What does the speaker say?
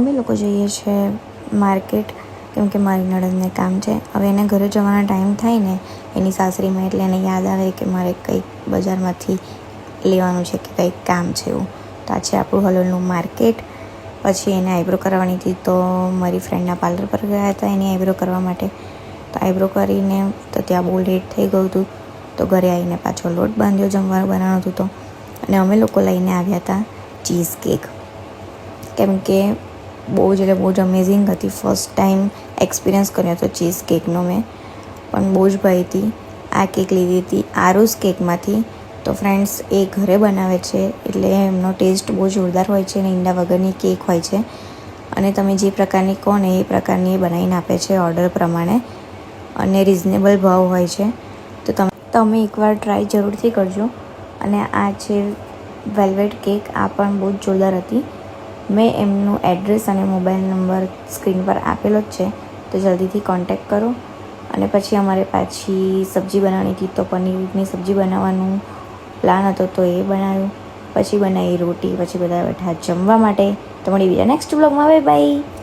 અમે લોકો જઈએ છીએ માર્કેટ, કેમ કે મારી નણંદને કામ છે. હવે એને ઘરે જવાનો ટાઈમ થાય ને એની સાસરીમાં, એટલે એને યાદ આવે કે મારે કંઈક બજારમાંથી લેવાનું છે કે કંઈક કામ છે એવું. તો આ છે આપણું હલોલનું માર્કેટ. પછી એને આઈબ્રો કરાવવાની હતી, તો મારી ફ્રેન્ડના પાર્લર પર ગયા હતા એની આઈબ્રો કરવા માટે. તો આઈબ્રો કરીને તો ત્યાં બહુ લેટ થઈ ગયું હતું, તો ઘરે આવીને પાછો લોટ બાંધ્યો, જમવાનું બનાવવાનું હતું તો. અને અમે લોકો લઈને આવ્યા હતા ચીઝ કેક, કેમ કે બહુ જ અમેઝિંગ હતી. ફર્સ્ટ ટાઈમ એક્સપિરિયન્સ કર્યો હતો ચીઝ કેકનો મેં, પણ બહુ જ ભાઈ હતી. આ કેક લીધી હતી આરુસ કેકમાંથી. તો ફ્રેન્ડ્સ, એ ઘરે બનાવે છે એટલે એમનો ટેસ્ટ બહુ જોરદાર હોય છે અને ઈંડા વગરની કેક હોય છે. અને તમે જે પ્રકારની કહો ને એ પ્રકારની એ બનાવીને આપે છે ઓર્ડર પ્રમાણે, અને રિઝનેબલ ભાવ હોય છે. તો તમે એકવાર ટ્રાય જરૂરથી કરજો. અને આ છે વેલ્વેટ કેક, આ પણ બહુ જ જોરદાર હતી. મેં એમનું એડ્રેસ અને મોબાઈલ નંબર સ્ક્રીન પર આપેલો જ છે, તો જલ્દીથી કોન્ટેક્ટ કરો. અને પછી અમારે પાછી સબ્જી બનાવવાની હતી, તો પનીરની સબ્જી બનાવવાનું પ્લાન હતો, તો એ બનાવ્યું. પછી બનાવી રોટી, પછી બધા બેઠા જમવા માટે. તો મળી બીજા નેક્સ્ટ બ્લોગમાં. Bye bye.